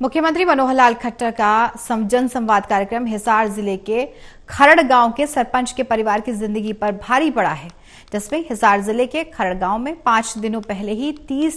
मुख्यमंत्री मनोहर लाल खट्टर का जन संवाद कार्यक्रम हिसार जिले के खरड़ गांव के सरपंच के परिवार की जिंदगी पर भारी पड़ा है, जिसमें हिसार जिले के खरड़ गांव में 5 दिनों पहले ही 30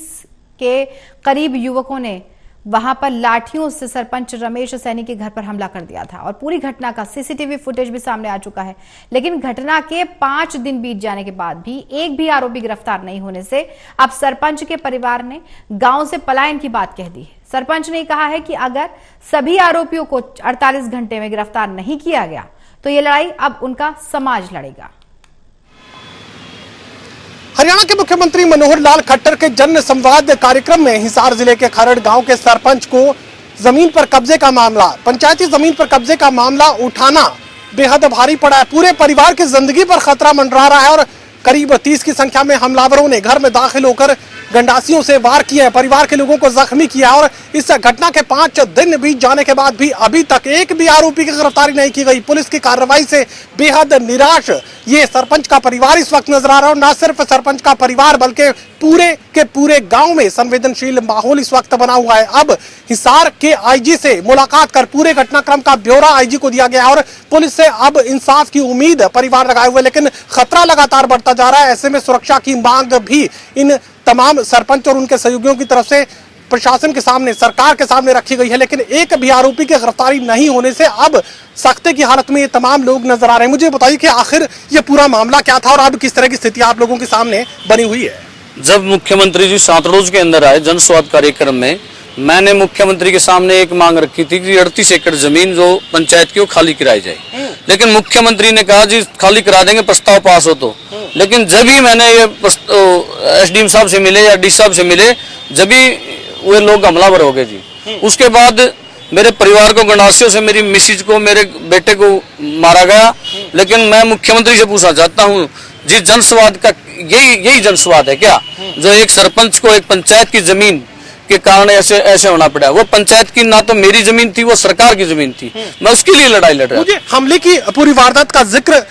के करीब युवकों ने वहां पर लाठियों से सरपंच रमेश सैनी के घर पर हमला कर दिया था और पूरी घटना का सीसीटीवी फुटेज भी सामने आ चुका है। लेकिन घटना के 5 दिन बीत जाने के बाद भी एक भी आरोपी गिरफ्तार नहीं होने से अब सरपंच के परिवार ने गांव से पलायन की बात कह दी है। सरपंच ने कहा है कि अगर सभी आरोपियों को 48 घंटे में गिरफ्तार नहीं किया गया तो ये लड़ाई अब उनका समाज लड़ेगा। हरियाणा के मुख्यमंत्री मनोहर लाल खट्टर के जन संवाद कार्यक्रम में हिसार जिले के खरड़ गांव के सरपंच को जमीन पर कब्जे का मामला, पंचायती जमीन पर कब्जे का मामला उठाना बेहद भारी पड़ा है। पूरे परिवार की जिंदगी पर खतरा मंडरा रहा है और करीब 30 की संख्या में हमलावरों ने घर में दाखिल होकर गंडासियों से वार किए हैं, परिवार के लोगों को जख्मी किया और इस घटना के 5 दिन बीत जाने के बाद भी अभी तक एक भी आरोपी की गिरफ्तारी नहीं की गई। पुलिस की कार्रवाई से बेहद निराश ये सरपंच का परिवार इस वक्त नजर आ रहा है और न सिर्फ सरपंच का परिवार बल्कि पूरे के पूरे गांव में संवेदनशील माहौल इस वक्त बना हुआ है। अब हिसार के आईजी से मुलाकात कर पूरे घटनाक्रम का ब्यौरा आईजी को दिया गया और पुलिस से अब इंसाफ की उम्मीद परिवार लगाए हुए, लेकिन खतरा लगातार बढ़ता जा रहा है। ऐसे में सुरक्षा की मांग भी इन तमाम सरपंच और उनके सहयोगियों की तरफ से प्रशासन के सामने, सरकार के सामने रखी गई है, लेकिन एक भी आरोपी की गिरफ्तारी नहीं होने से अब सख्ते की हालत में ये तमाम लोग नजर आ रहे हैं। मुझे बताइए कि आखिर ये पूरा मामला क्या था और अब किस तरह की स्थिति आप लोगों के सामने बनी हुई है। जब मुख्यमंत्री जी सांतरोज के अंदर आए जन संवाद कार्यक्रम में, मैंने मुख्यमंत्री के सामने एक मांग रखी थी कि 38 एकड़ जमीन जो पंचायत की वो खाली कराई जाए, लेकिन मुख्यमंत्री ने कहा जी खाली करा देंगे प्रस्ताव पास हो तो। लेकिन जब ही मैंने ये एसडीएम साहब से मिले या डी साहब से मिले, जब ही वे लोग हमलावर हो गए जी। उसके बाद मेरे परिवार को गंडासियों से, मेरी मिसिज को, मेरे बेटे को मारा गया। लेकिन मैं मुख्यमंत्री से पूछना चाहता हूँ जी, जनसंवाद का यही जनसंवाद है क्या, जो एक सरपंच को एक पंचायत की जमीन के कारण ऐसे होना पड़ा? वो पंचायत की ना तो मेरी जमीन थी, वो सरकार की जमीन थी, मैं उसके लिए लड़ाई लड़ रहा था। हमले की पूरी वारदात का जिक्र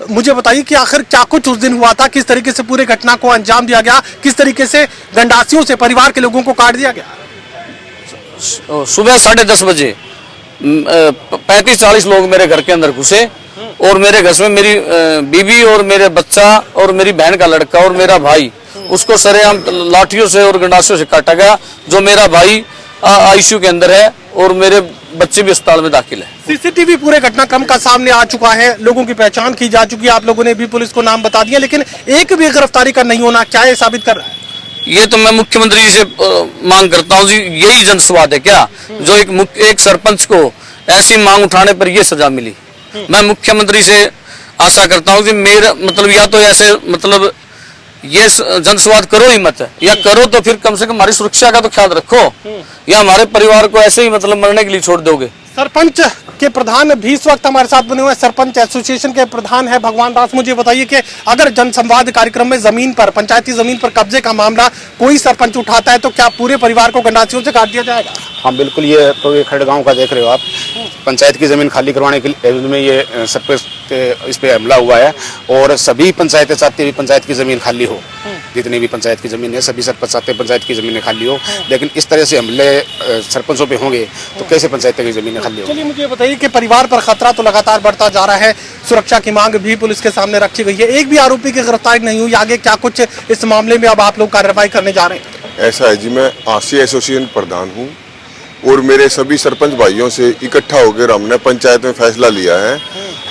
मुझे बताइए कि आखिर क्या कुछ उस दिन हुआ था, किस तरीके से पूरे घटना को अंजाम दिया गया, किस तरीके से गंडासियों से परिवार के लोगों को काट दिया गया? सुबह 10:30 बजे 35-40 लोग मेरे घर के अंदर घुसे और मेरे घर में मेरी बीवी और मेरे बच्चा और मेरी बहन का लड़का और मेरा भाई, उसको सरेआम लाठियों से और गंडासियों से काटा गया। जो मेरा भाई आईसीयू के अंदर है और मेरे बच्चे भी अस्पताल में दाखिल है। सीसीटीवी पूरे घटनाक्रम का सामने आ चुका है, लोगों की पहचान की जा चुकी है, आप लोगों ने भी पुलिस को नाम बता दिया, लेकिन एक भी गिरफ्तारी का नहीं होना क्या ये साबित कर रहा है? ये तो मैं मुख्यमंत्री जी से मांग करता हूँ जी, यही जनसंवाद है क्या, जो एक सरपंच को ऐसी मांग उठाने पर यह सजा मिली? मैं मुख्यमंत्री से आशा करता हूँ कि मेरा मतलब या तो ऐसे मतलब ये जनसंवाद करो ही मत, या करो तो फिर कम से कम हमारी सुरक्षा का तो ख्याल रखो, या हमारे परिवार को ऐसे ही मतलब मरने के लिए छोड़ दोगे। सरपंच के प्रधान भी इस वक्त हमारे साथ बने हुए हैं, सरपंच एसोसिएशन के प्रधान है भगवान दास। मुझे बताइए कि अगर जनसंवाद कार्यक्रम में जमीन पर, पंचायती जमीन पर कब्जे का मामला कोई सरपंच उठाता है तो क्या पूरे परिवार को गंडासियों से काट दिया जाएगा? हाँ बिल्कुल, ये तो ये खरड़ गांव का देख रहे हो आप, पंचायत की जमीन खाली करवाने के लिए में ये सरपंच इस पे हमला हुआ है और सभी पंचायतें चाहती है पंचायत की जमीन खाली हो, जितनी भी पंचायत की जमीन है सभी सरपंच चाहते हैं पंचायत की जमीनें खाली हो, लेकिन इस तरह से हमले सरपंचों पे होंगे तो कैसे पंचायत की जमीनें खाली हो? चलिए मुझे बताइए कि परिवार पर खतरा तो लगातार बढ़ता जा रहा है, सुरक्षा की मांग भी पुलिस के सामने रखी गई है, एक भी आरोपी की गिरफ्तारी नहीं हुई, आगे क्या कुछ इस मामले में अब आप लोग कार्रवाई करने जा रहे हैं? ऐसा है जी, मैं आसिया एसोसिएशन प्रधान हूँ और मेरे सभी सरपंच भाइयों से इकट्ठा होकर हमने पंचायत में फैसला लिया है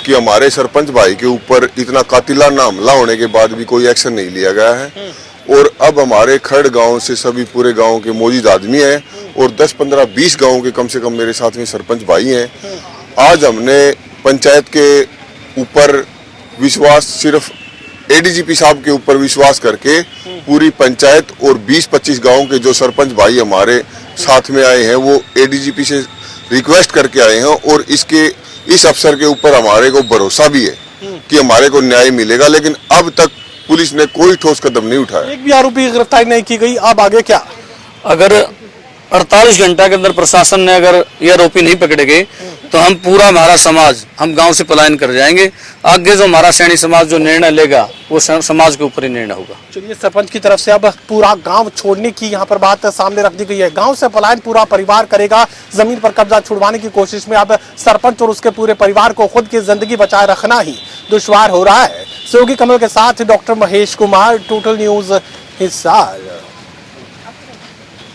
कि हमारे सरपंच भाई के ऊपर इतना कातिलाना हमला होने के बाद भी कोई एक्शन नहीं लिया गया है और अब हमारे खरड़ गांव से सभी पूरे गांव के मौजूद आदमी हैं और 10, 15, 20 गांव के कम से कम मेरे साथ में सरपंच भाई हैं। आज हमने पंचायत के ऊपर विश्वास, सिर्फ एडीजीपी साहब के ऊपर विश्वास करके पूरी पंचायत और 20-25 गांव के जो सरपंच भाई हमारे साथ में आए हैं वो एडीजीपी से रिक्वेस्ट करके आए हैं और इस अफसर के ऊपर हमारे को भरोसा भी है कि हमारे को न्याय मिलेगा, लेकिन अब तक पुलिस ने कोई ठोस कदम नहीं उठाया। एक भी आरोपी की गिरफ्तारी नहीं की गई, अब आगे क्या? अगर 48 घंटा के अंदर प्रशासन ने अगर ये आरोपी नहीं पकड़े गए तो हम पूरा हमारा समाज हम गांव से पलायन कर जाएंगे। आगे जो हमारा सैनी समाज जो निर्णय लेगा वो समाज के ऊपर ही निर्णय होगा। चलिए, सरपंच की तरफ से अब पूरा गांव छोड़ने की यहाँ पर बात सामने रख दी गई है। गांव से पलायन पूरा परिवार करेगा। जमीन पर कब्जा छुड़वाने की कोशिश में अब सरपंच और उसके पूरे परिवार को खुद की जिंदगी बचाए रखना ही दुश्वार हो रहा है। सहयोगी कमल के साथ doctor Mahesh Kumar, total news Hisar.